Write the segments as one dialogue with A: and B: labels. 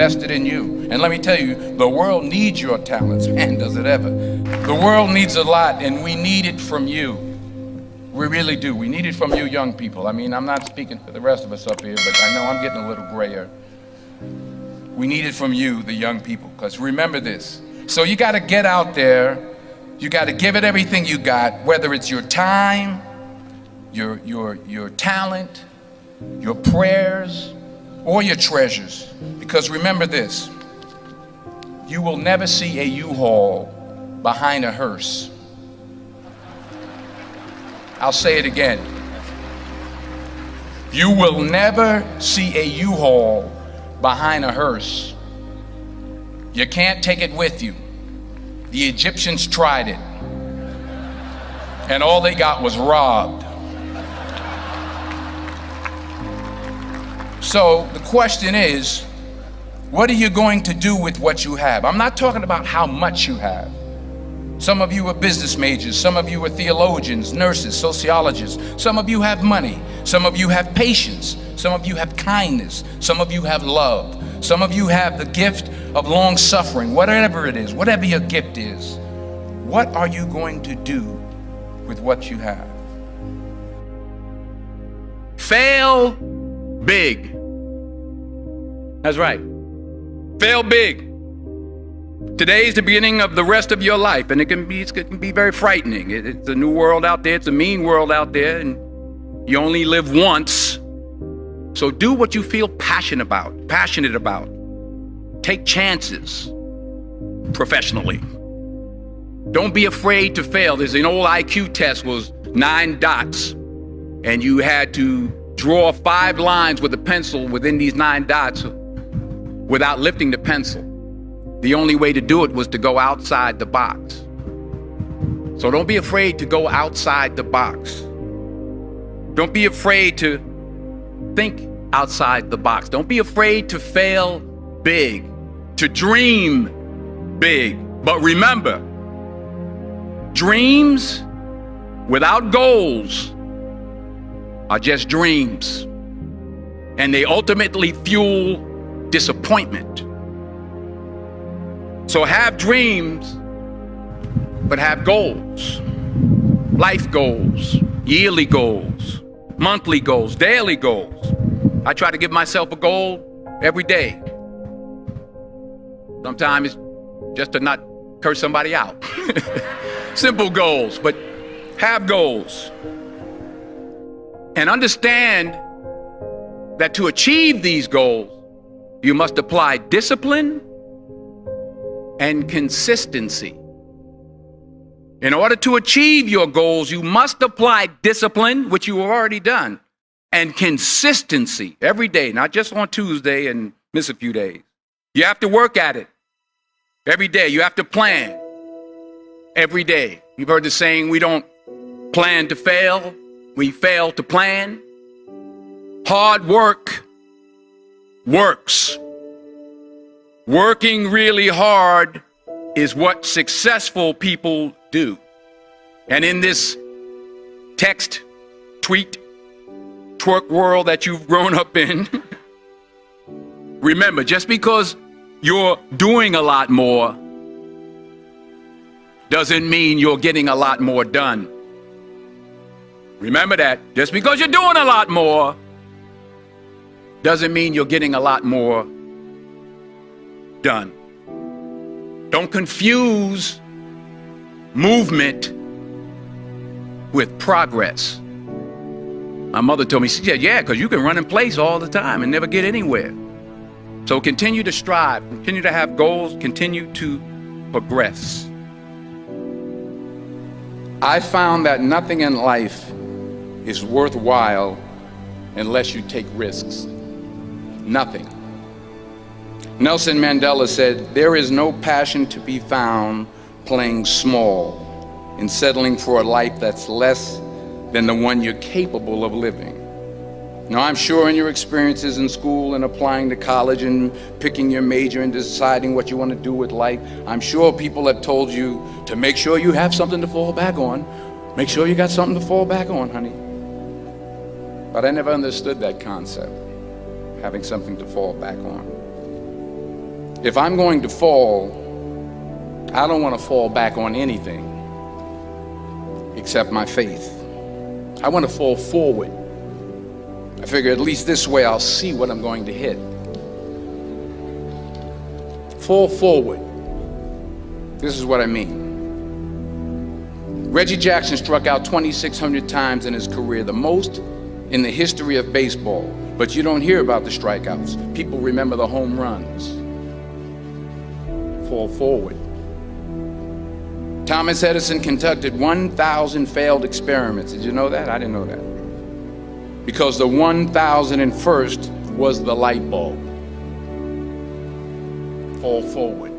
A: invested in you. And let me tell you, the world needs your talents. Man, does it ever. The world needs a lot, and we need it from you. We really do. We need it from you young people. I mean, I'm not speaking for the rest of us up here, but I know I'm getting a little grayer. We need it from you, the young people, because remember this. So you got to get out there. You got to give it everything you got, whether it's your time, your talent, your prayers, or your treasures. Because remember this, you will never see a U-Haul behind a hearse. I'll say it again. You will never see a U-Haul behind a hearse. You can't take it with you. The Egyptians tried it, and all they got was robbed. So the question is, what are you going to do with what you have? I'm not talking about how much you have. Some of you are business majors, some of you are theologians, nurses, sociologists. Some of you have money, some of you have patience, some of you have kindness, some of you have love, some of you have the gift of long suffering. Whatever it is, whatever your gift is, what are you going to do with what you have?
B: Fail big. That's right. Fail big. Today's the beginning of the rest of your life, and it can be very frightening. It's a new world out there. It's a mean world out there, and you only live once. So do what you feel passionate about. Take chances professionally. Don't be afraid to fail. There's an old IQ test, was 9 dots, and you had to draw 5 lines with a pencil within these 9 dots without lifting the pencil. The only way to do it was to go outside the box. So don't be afraid to go outside the box. Don't be afraid to think outside the box. Don't be afraid to fail big, to dream big. But remember, dreams without goals are just dreams, and they ultimately fuel disappointment. So have dreams, but have goals. Life goals, yearly goals, monthly goals, daily goals. I try to give myself a goal every day. Sometimes it's just to not curse somebody out. Simple goals, but have goals. And understand that to achieve these goals, you must apply discipline and consistency. In order to achieve your goals, you must apply discipline, which you have already done, and consistency every day, not just on Tuesday and miss a few days. You have to work at it every day. You have to plan every day. You've heard the saying, we don't plan to fail, we fail to plan. Hard work works. Working really hard is what successful people do. And in this text, tweet, twerk world that you've grown up in, remember, just because you're doing a lot more doesn't mean you're getting a lot more done. Remember that. Just because you're doing a lot more doesn't mean you're getting a lot more done. Don't confuse movement with progress. My mother told me, she said, yeah, because you can run in place all the time and never get anywhere. So continue to strive, continue to have goals, continue to progress. I found that nothing in life is worthwhile unless you take risks. Nothing. Nelson Mandela said, there is no passion to be found playing small and settling for a life that's less than the one you're capable of living. Now, I'm sure in your experiences in school and applying to college and picking your major and deciding what you want to do with life, I'm sure people have told you to make sure you have something to fall back on. Make sure you got something to fall back on, honey. But I never understood that concept, having something to fall back on.
A: If I'm going to fall, I don't want to fall back on anything except my faith. I want to fall forward. I figure at least this way I'll see what I'm going to hit. Fall forward. This is what I mean. Reggie Jackson struck out 2,600 times in his career, the most in the history of baseball. But you don't hear about the strikeouts. People remember the home runs. Fall forward. Thomas Edison conducted 1,000 failed experiments. Did you know that? I didn't know that. Because the 1,001st was the light bulb. Fall forward.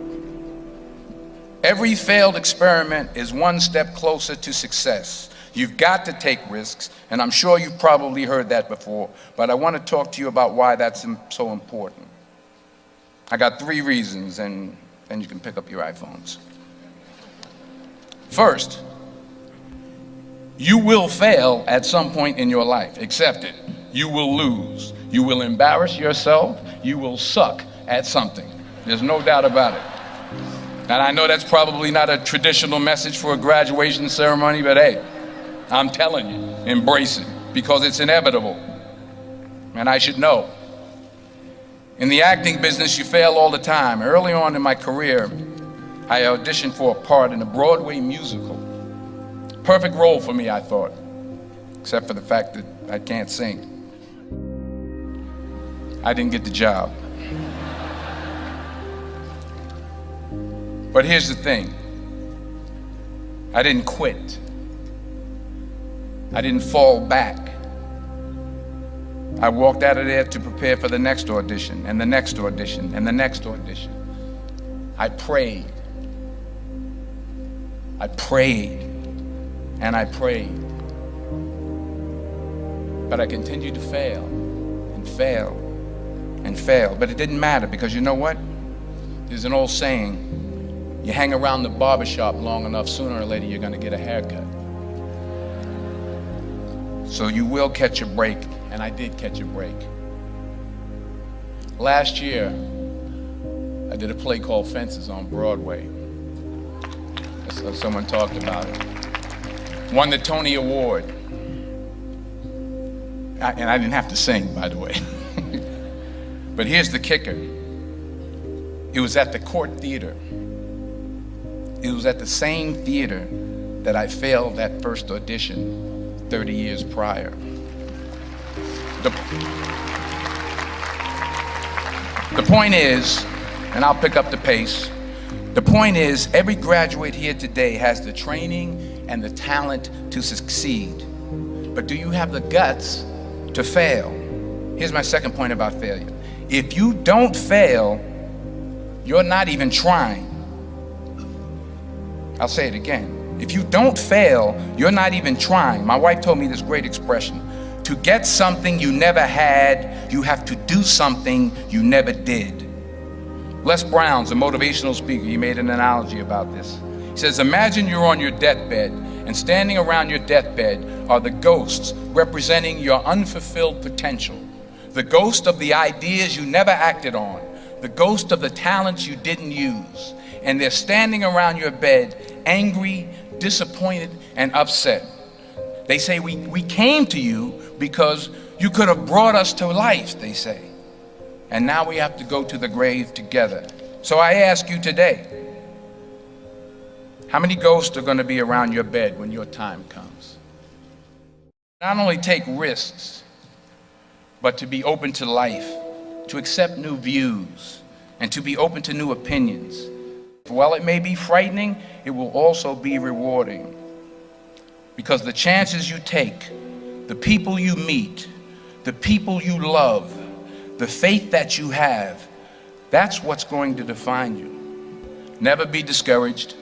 A: Every failed experiment is one step closer to success. You've got to take risks, and I'm sure you've probably heard that before, but I want to talk to you about why that's so important. I got 3 reasons, and then you can pick up your iPhones. First, you will fail at some point in your life. Accept it. You will lose. You will embarrass yourself. You will suck at something. There's no doubt about it. And I know that's probably not a traditional message for a graduation ceremony, but hey, I'm telling you, embrace it, because it's inevitable. And I should know. In the acting business, you fail all the time. Early on in my career, I auditioned for a part in a Broadway musical. Perfect role for me, I thought, except for the fact that I can't sing. I didn't get the job. But here's the thing. I didn't quit. I didn't fall back. I walked out of there to prepare for the next audition, and the next audition, and the next audition. I prayed. I prayed, and I prayed. But I continued to fail, and fail, and fail. But it didn't matter, because you know what? There's an old saying, you hang around the barbershop long enough, sooner or later you're going to get a haircut. So you will catch a break, and I did catch a break. Last year, I did a play called Fences on Broadway. So someone talked about it. Won the Tony Award. And I didn't have to sing, by the way. But here's the kicker. It was at the Court Theater. It was at the same theater that I failed that first audition 30 years prior. The point is, and I'll pick up the pace, the point is, every graduate here today has the training and the talent to succeed. But do you have the guts to fail? Here's my second point about failure. If you don't fail, you're not even trying. I'll say it again. If you don't fail, you're not even trying. My wife told me this great expression. To get something you never had, you have to do something you never did. Les Brown's a motivational speaker. He made an analogy about this. He says, imagine you're on your deathbed, and standing around your deathbed are the ghosts representing your unfulfilled potential. The ghost of the ideas you never acted on. The ghost of the talents you didn't use. And they're standing around your bed, angry, disappointed, and upset. They say, we came to you because you could have brought us to life, they say. And now we have to go to the grave together. So I ask you today, how many ghosts are going to be around your bed when your time comes? Not only take risks, but to be open to life, to accept new views, and to be open to new opinions. While it may be frightening, it will also be rewarding. Because the chances you take, the people you meet, the people you love, the faith that you have, that's what's going to define you. Never be discouraged.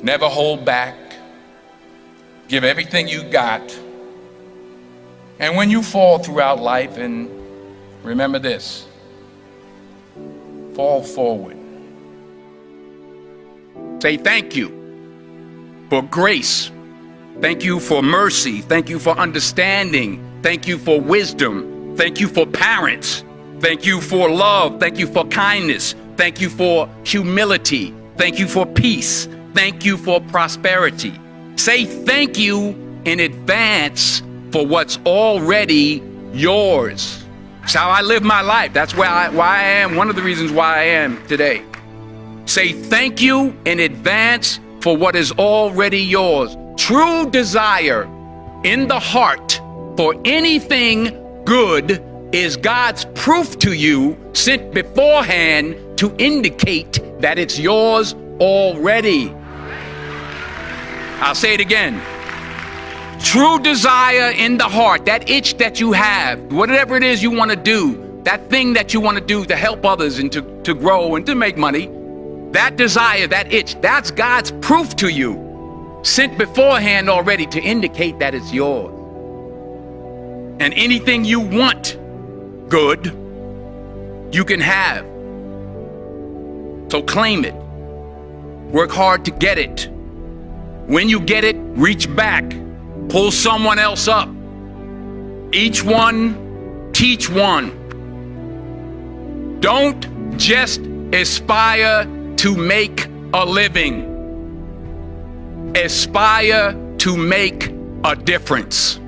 A: Never hold back. Give everything you got. And when you fall throughout life, and remember this, fall forward.
B: Say thank you for grace. Thank you for mercy. Thank you for understanding. Thank you for wisdom. Thank you for parents. Thank you for love. Thank you for kindness. Thank you for humility. Thank you for peace. Thank you for prosperity. Say thank you in advance for what's already yours. It's how I live my life. That's why I am, one of the reasons why I am today. Say thank you in advance for what is already yours. True desire in the heart for anything good is God's proof to you, sent beforehand to indicate that it's yours already. I'll say it again. True desire in the heart, that itch that you have, whatever it is you want to do, that thing that you want to do to help others and to grow and to make money, that desire, that itch, that's God's proof to you, sent beforehand already to indicate that it's yours. And anything you want good, you can have. So claim it. Work hard to get it. When you get it, reach back. Pull someone else up. Each one, teach one. Don't just aspire to make a living. Aspire to make a difference.